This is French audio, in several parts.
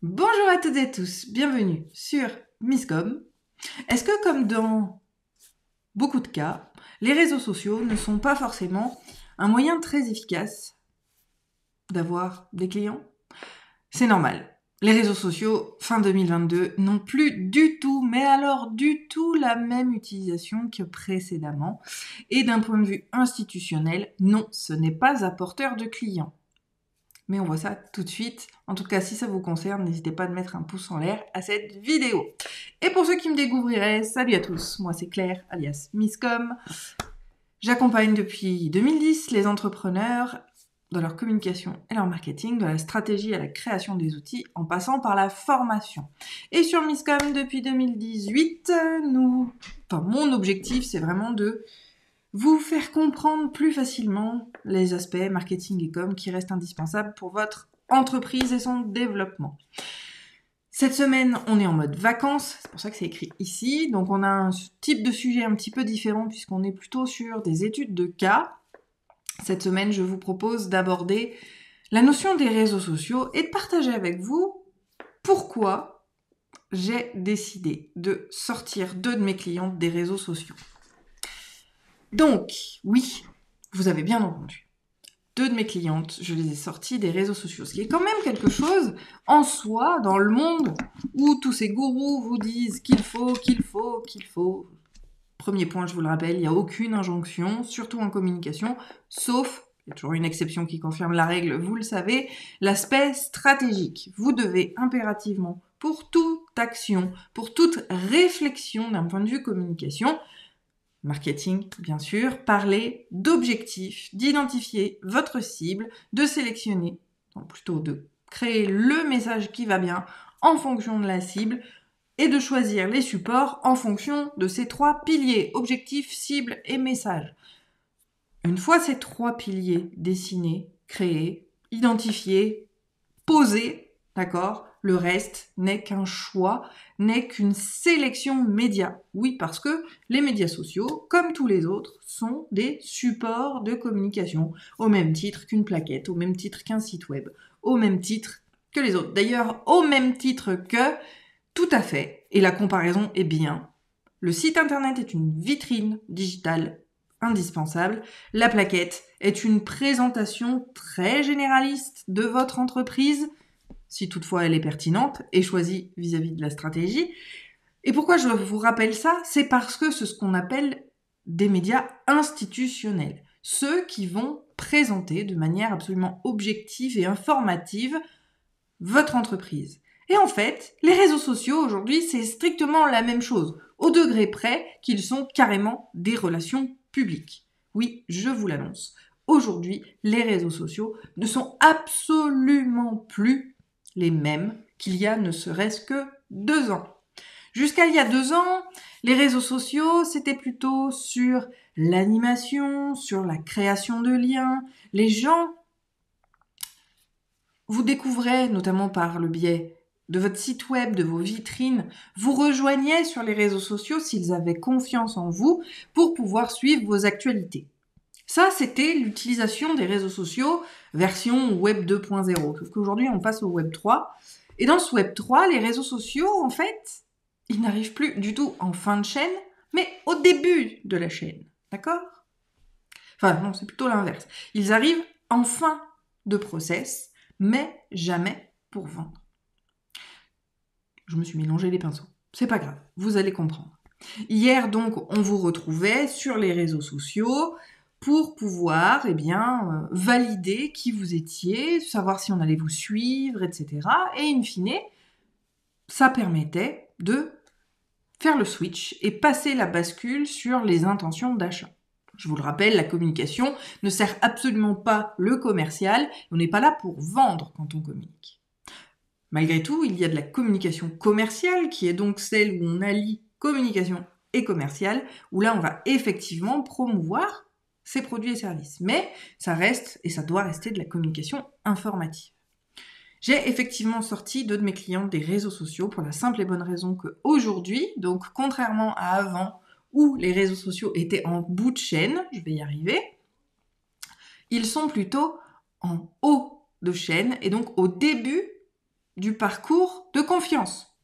Bonjour à toutes et tous, bienvenue sur Misscom. Est-ce que comme dans beaucoup de cas, les réseaux sociaux ne sont pas forcément un moyen très efficace d'avoir des clients ? C'est normal. Les réseaux sociaux, fin 2022, n'ont plus du tout, mais alors du tout la même utilisation que précédemment. Et d'un point de vue institutionnel, non, ce n'est pas apporteur de clients. Mais on voit ça tout de suite. En tout cas, si ça vous concerne, n'hésitez pas à mettre un pouce en l'air à cette vidéo. Et pour ceux qui me découvriraient, salut à tous. Moi, c'est Claire, alias Misscom. J'accompagne depuis 2010 les entrepreneurs dans leur communication et leur marketing, de la stratégie à la création des outils, en passant par la formation. Et sur Misscom, depuis 2018, mon objectif, c'est vraiment de vous faire comprendre plus facilement les aspects marketing et com qui restent indispensables pour votre entreprise et son développement. Cette semaine, on est en mode vacances, c'est pour ça que c'est écrit ici. Donc on a un type de sujet un petit peu différent puisqu'on est plutôt sur des études de cas. Cette semaine, je vous propose d'aborder la notion des réseaux sociaux et de partager avec vous pourquoi j'ai décidé de sortir 2 de mes clientes des réseaux sociaux. Donc, oui, vous avez bien entendu. 2 de mes clientes, je les ai sorties des réseaux sociaux. Ce qui est quand même quelque chose en soi dans le monde où tous ces gourous vous disent qu'il faut. Premier point, je vous le rappelle, il n'y a aucune injonction, surtout en communication, sauf, il y a toujours une exception qui confirme la règle, vous le savez, l'aspect stratégique. Vous devez impérativement, pour toute action, pour toute réflexion d'un point de vue communication, marketing, bien sûr, parler d'objectifs, d'identifier votre cible, de sélectionner, plutôt de créer le message qui va bien en fonction de la cible et de choisir les supports en fonction de ces 3 piliers, objectif, cible et message. Une fois ces 3 piliers dessinés, créés, identifiés, posés, d'accord ? Le reste n'est qu'un choix, n'est qu'une sélection média. Oui, parce que les médias sociaux, comme tous les autres, sont des supports de communication, au même titre qu'une plaquette, au même titre qu'un site web, au même titre que les autres. D'ailleurs, au même titre que, tout à fait, et la comparaison est bien, le site internet est une vitrine digitale indispensable. La plaquette est une présentation très généraliste de votre entreprise, si toutefois elle est pertinente et choisie vis-à-vis de la stratégie. Et pourquoi je vous rappelle ça ? C'est parce que c'est ce qu'on appelle des médias institutionnels. Ceux qui vont présenter de manière absolument objective et informative votre entreprise. Et en fait, les réseaux sociaux aujourd'hui, c'est strictement la même chose, au degré près qu'ils sont carrément des relations publiques. Oui, je vous l'annonce. Aujourd'hui, les réseaux sociaux ne sont absolument plus les mêmes qu'il y a ne serait-ce que 2 ans. Jusqu'à il y a 2 ans, les réseaux sociaux, c'était plutôt sur l'animation, sur la création de liens. Les gens vous découvrez, notamment par le biais de votre site web, de vos vitrines, vous rejoignaient sur les réseaux sociaux s'ils avaient confiance en vous pour pouvoir suivre vos actualités. Ça, c'était l'utilisation des réseaux sociaux version web 2.0. Sauf qu'aujourd'hui, on passe au web 3. Et dans ce web 3, les réseaux sociaux, en fait, ils n'arrivent plus du tout en fin de chaîne, mais au début de la chaîne. D'accord ? Enfin, non, c'est plutôt l'inverse. Ils arrivent en fin de process, mais jamais pour vendre. Je me suis mélangé les pinceaux. C'est pas grave, vous allez comprendre. Hier, donc, on vous retrouvait sur les réseaux sociaux pour pouvoir, valider qui vous étiez, savoir si on allait vous suivre, etc. Et in fine, ça permettait de faire le switch et passer la bascule sur les intentions d'achat. Je vous le rappelle, la communication ne sert absolument pas le commercial. On n'est pas là pour vendre quand on communique. Malgré tout, il y a de la communication commerciale qui est donc celle où on allie communication et commercial, où là on va effectivement promouvoir ses produits et services. Mais ça reste et ça doit rester de la communication informative. J'ai effectivement sorti 2 de mes clients des réseaux sociaux pour la simple et bonne raison qu'aujourd'hui, donc contrairement à avant, où les réseaux sociaux étaient en bout de chaîne, je vais y arriver, ils sont plutôt en haut de chaîne et donc au début du parcours de confiance.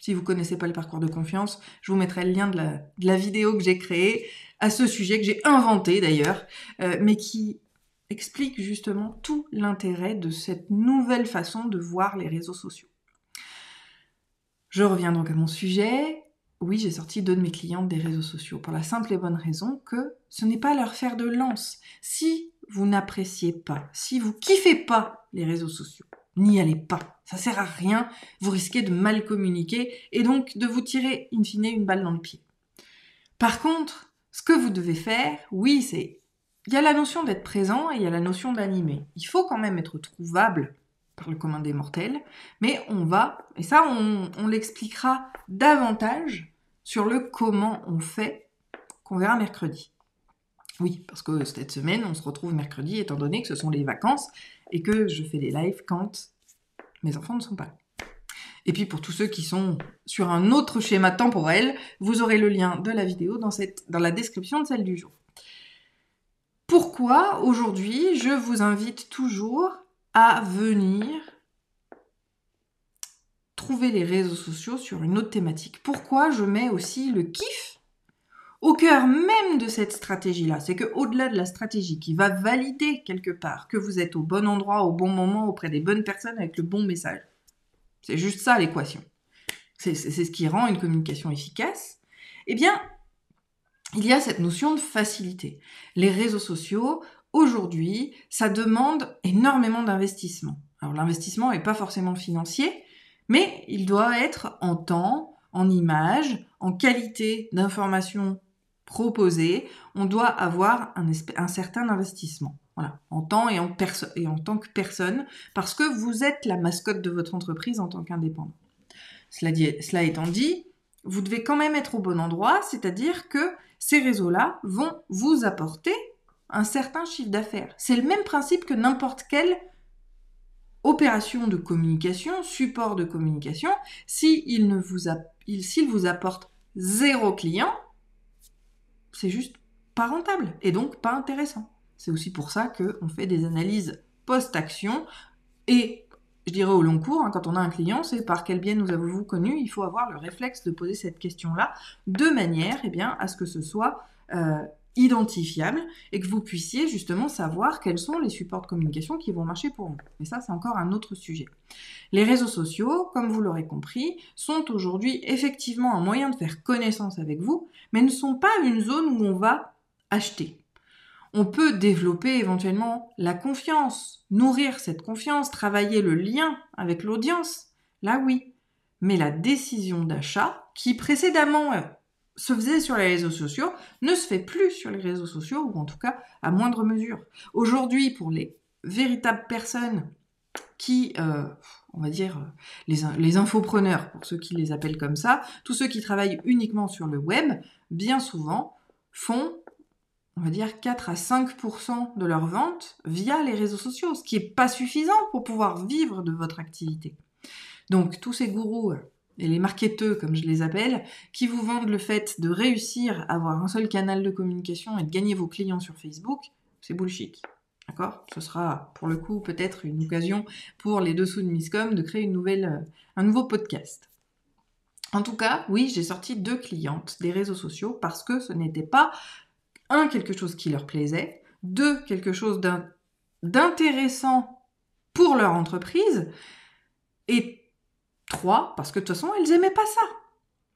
Si vous ne connaissez pas le parcours de confiance, je vous mettrai le lien de la vidéo que j'ai créée à ce sujet, que j'ai inventé d'ailleurs, mais qui explique justement tout l'intérêt de cette nouvelle façon de voir les réseaux sociaux. Je reviens donc à mon sujet. Oui, j'ai sorti 2 de mes clientes des réseaux sociaux pour la simple et bonne raison que ce n'est pas leur fer de lance. Si vous n'appréciez pas, si vous kiffez pas les réseaux sociaux, n'y allez pas. Ça sert à rien. Vous risquez de mal communiquer et donc de vous tirer in fine une balle dans le pied. Par contre, ce que vous devez faire, oui, il y a la notion d'être présent et il y a la notion d'animer. Il faut quand même être trouvable par le commun des mortels, mais et ça on l'expliquera davantage sur le comment on fait, qu'on verra mercredi. Oui, parce que cette semaine, on se retrouve mercredi, étant donné que ce sont les vacances et que je fais des lives quand mes enfants ne sont pas là. Et puis pour tous ceux qui sont sur un autre schéma temporel, vous aurez le lien de la vidéo dans la description de celle du jour. Pourquoi aujourd'hui je vous invite toujours à venir trouver les réseaux sociaux sur une autre thématique? Pourquoi je mets aussi le kiff au cœur même de cette stratégie-là? C'est qu'au-delà de la stratégie qui va valider quelque part que vous êtes au bon endroit, au bon moment, auprès des bonnes personnes avec le bon message, c'est juste ça l'équation. C'est ce qui rend une communication efficace. Eh bien, il y a cette notion de facilité. Les réseaux sociaux, aujourd'hui, ça demande énormément d'investissement. Alors l'investissement n'est pas forcément financier, mais il doit être en temps, en images, en qualité d'information proposée. On doit avoir un certain investissement. Voilà, en temps et en tant que personne, parce que vous êtes la mascotte de votre entreprise en tant qu'indépendant. Cela étant dit, vous devez quand même être au bon endroit, c'est-à-dire que ces réseaux-là vont vous apporter un certain chiffre d'affaires. C'est le même principe que n'importe quelle opération de communication, support de communication. S'il vous apporte 0 client, c'est juste pas rentable et donc pas intéressant. C'est aussi pour ça qu'on fait des analyses post-action et je dirais au long cours, quand on a un client, c'est par quel biais nous avez-vous connu. Il faut avoir le réflexe de poser cette question-là de manière à ce que ce soit identifiable et que vous puissiez justement savoir quels sont les supports de communication qui vont marcher pour vous. Mais ça, c'est encore un autre sujet. Les réseaux sociaux, comme vous l'aurez compris, sont aujourd'hui effectivement un moyen de faire connaissance avec vous, mais ne sont pas une zone où on va acheter. On peut développer éventuellement la confiance, nourrir cette confiance, travailler le lien avec l'audience. Là, oui. Mais la décision d'achat, qui précédemment se faisait sur les réseaux sociaux, ne se fait plus sur les réseaux sociaux, ou en tout cas à moindre mesure. Aujourd'hui, pour les véritables personnes qui, on va dire, les infopreneurs, pour ceux qui les appellent comme ça, tous ceux qui travaillent uniquement sur le web, bien souvent, font on va dire 4 à 5% de leurs ventes via les réseaux sociaux, ce qui n'est pas suffisant pour pouvoir vivre de votre activité. Donc tous ces gourous et les marketeurs, comme je les appelle, qui vous vendent le fait de réussir à avoir un seul canal de communication et de gagner vos clients sur Facebook, c'est bullshit. D'accord ? Ce sera pour le coup peut-être une occasion pour les dessous de Misscom de créer un nouveau podcast. En tout cas, oui, j'ai sorti 2 clientes des réseaux sociaux parce que ce n'était pas quelque chose qui leur plaisait, 2, quelque chose d'intéressant pour leur entreprise, et 3, parce que de toute façon, elles n'aimaient pas ça.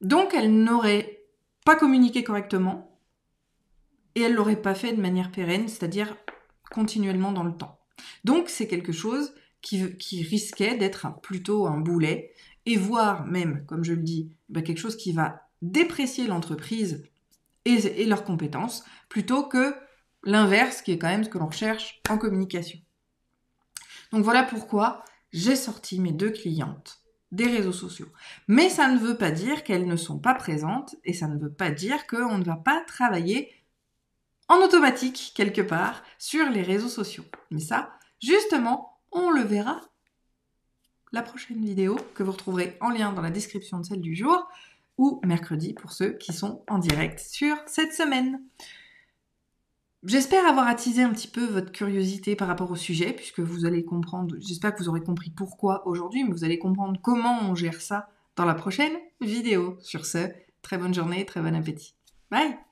Donc, elles n'auraient pas communiqué correctement, et elles ne l'auraient pas fait de manière pérenne, c'est-à-dire continuellement dans le temps. Donc, c'est quelque chose qui risquait d'être plutôt un boulet, et voire même, comme je le dis, quelque chose qui va déprécier l'entreprise et leurs compétences, plutôt que l'inverse, qui est quand même ce que l'on recherche en communication. Donc voilà pourquoi j'ai sorti mes 2 clientes des réseaux sociaux. Mais ça ne veut pas dire qu'elles ne sont pas présentes, et ça ne veut pas dire qu'on ne va pas travailler en automatique, quelque part, sur les réseaux sociaux. Mais ça, justement, on le verra la prochaine vidéo, que vous retrouverez en lien dans la description de celle du jour, ou mercredi pour ceux qui sont en direct sur cette semaine. J'espère avoir attisé un petit peu votre curiosité par rapport au sujet, puisque vous allez comprendre, j'espère que vous aurez compris pourquoi aujourd'hui, mais vous allez comprendre comment on gère ça dans la prochaine vidéo. Sur ce, très bonne journée, très bon appétit. Bye!